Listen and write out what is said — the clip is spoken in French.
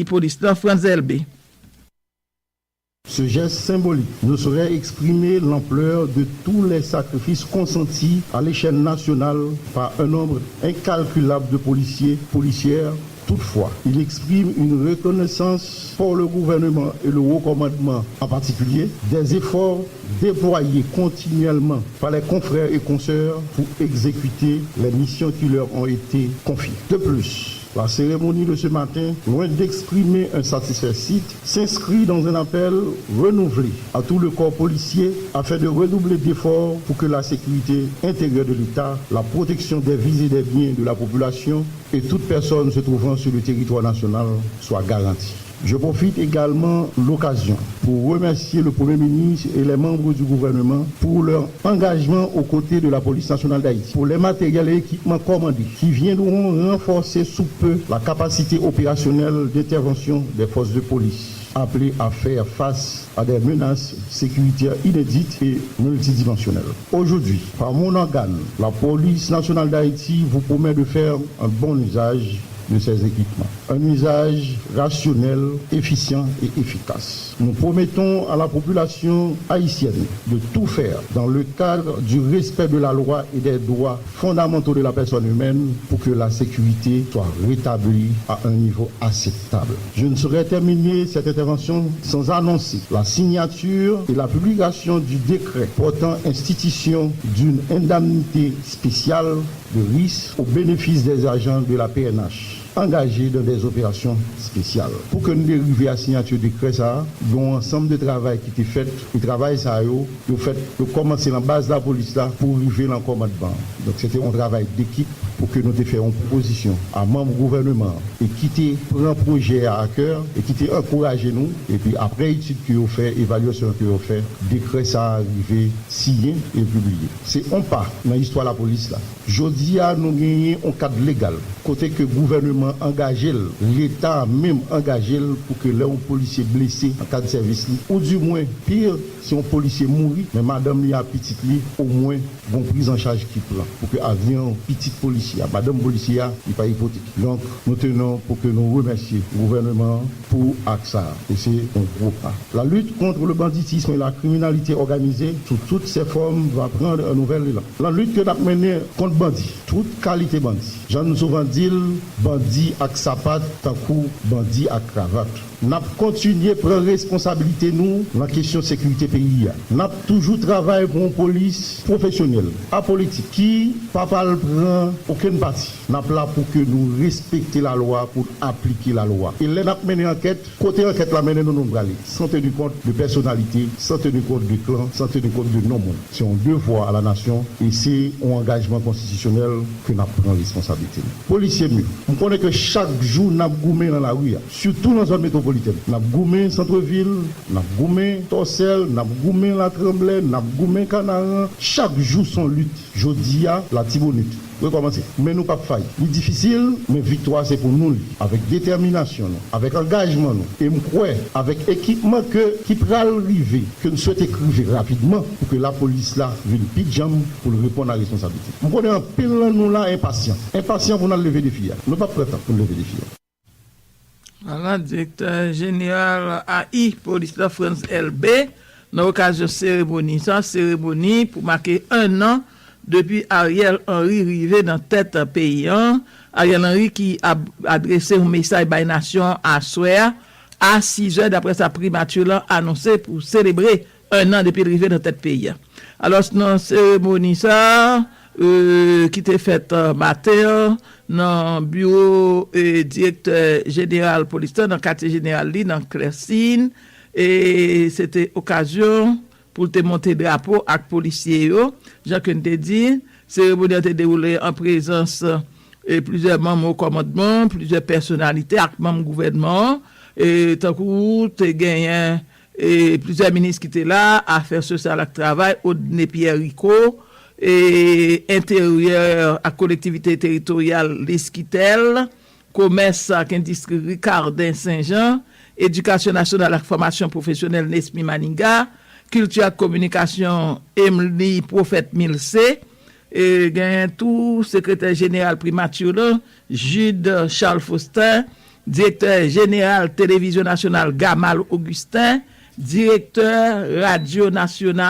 police dans France LB. Ce geste symbolique ne saurait exprimer l'ampleur de tous les sacrifices consentis à l'échelle nationale par un nombre incalculable de policiers, policières. Toutefois, il exprime une reconnaissance pour le gouvernement et le haut commandement en particulier des efforts déployés continuellement par les confrères et consoeurs pour exécuter les missions qui leur ont été confiées. De plus, la cérémonie de ce matin, loin d'exprimer un satisfait, s'inscrit dans un appel renouvelé à tout le corps policier afin de redoubler d'efforts pour que la sécurité intérieure de l'État, la protection des vies et des biens de la population et toute personne se trouvant sur le territoire national soit garantie. Je profite également de l'occasion pour remercier le Premier ministre et les membres du gouvernement pour leur engagement aux côtés de la police nationale d'Haïti, pour les matériels et équipements commandés qui viendront renforcer sous peu la capacité opérationnelle d'intervention des forces de police, appelées à faire face à des menaces sécuritaires inédites et multidimensionnelles. Aujourd'hui, par mon organe, la police nationale d'Haïti vous promet de faire un bon usage de ces équipements. Un usage rationnel, efficient et efficace. Nous promettons à la population haïtienne de tout faire dans le cadre du respect de la loi et des droits fondamentaux de la personne humaine pour que la sécurité soit rétablie à un niveau acceptable. Je ne saurais terminer cette intervention sans annoncer la signature et la publication du décret portant institution d'une indemnité spéciale de risque au bénéfice des agents de la PNH engagés dans des opérations spéciales. Pour que nous arrivions à la signature du décret, il y a un ensemble de travail qui était fait. Le travail, de commencer dans la base de la police là, pour arriver dans le commandement. Donc c'était un travail d'équipe pour que nous fassions une proposition à membres du gouvernement et qui prend un projet à cœur et qui encouragé nous. Et puis après étude que vous fait, évaluation que vous fait, décret ça arrivé, signé et publié. C'est un pas dans l'histoire de la police là. Jodi a nous gagné un cadre légal. Côté que le gouvernement engagé, l'État a même engagé pour que les policiers blessés en cas de service, ou du moins, pire, si un policier mourit, mais madame li a petite li, au moins, vont prise en charge qui plan. Pour que avion petit policier, madame policier, il pas hypothèque. Donc, nous tenons pour que nous remercions le gouvernement pour AXA. Et c'est un gros pas. La lutte contre le banditisme et la criminalité organisée, sous toutes ses formes, va prendre un nouvel élan. La lutte que nous avons menée contre bandits, toute qualité bandit. J'en ai souvent dit, bandit avec sapat, tant coup bandit avec cravate. Nous avons continué à prendre responsabilité nous dans la question de sécurité pays. Nous avons toujours travaillé pour une police professionnelle, apolitique, qui ne prend aucune partie. Nous sommes là pour que nous respections la loi, pour appliquer la loi. Et là, nous avons mené enquête, côté enquête, la mené nous aller, sans tenir compte de personnalité, sans tenir compte de clan, sans tenir compte de non-monde. C'est un devoir à la nation et c'est un engagement constitutionnel que nous prenons responsabilité. Policiers mieux. On connaît que chaque jour, nous avons goumé dans la rue, surtout dans la zone métropolitaine. Nous avons goumé centre-ville, nous avons goumé Torsel, nous avons goumé la Tremblay, nous avons goumé Canaran. Chaque jour, son lutte. Jodia, la Tibonite. Recommencer. Mais nous pas faillir. C'est difficile, mais victoire c'est pour nous. Avec détermination, avec engagement, et je crois, avec équipement qui peut arriver, que nous souhaitons écrire rapidement pour que la police là vienne pijam pour répondre à la responsabilité. Nous connaissons un pile nous là impatient. Impatient pour nous lever des filles. Nous pas prêts pour lever des filles. Voilà, directeur général AI, police de France LB, dans l'occasion cérémonie pour marquer un an depuis Ariel Henry arrivé dans tête pays. Ariel Henry qui a adressé un message by nation à soir à 6 heures d'après sa primature annoncée pour célébrer un an depuis arrivé dans tête pays. Alors, dans cérémonie ça, qui était faite matin dans le bureau directeur général police dans le quartier général dans Clercine, et c'était occasion pour te monter drapeau avec policiers yo. Jacques te dit, cérémonie a été déroulée en présence de plusieurs membres au commandement, plusieurs personnalités avec membres gouvernement, et tant que te gagné et plusieurs ministres qui étaient là, affaires sociales et travail, Odne Pierre Rico, et intérieur à collectivité territoriale l'Esquitel, commerce à industrie Ricardin Saint-Jean, éducation nationale et formation professionnelle Nesmi Maninga, culture et communication Emily Prophète Milce, et gagne tout secrétaire général primature Jude Charles Faustin, directeur général Télévision nationale Gamal Augustin, directeur Radio nationale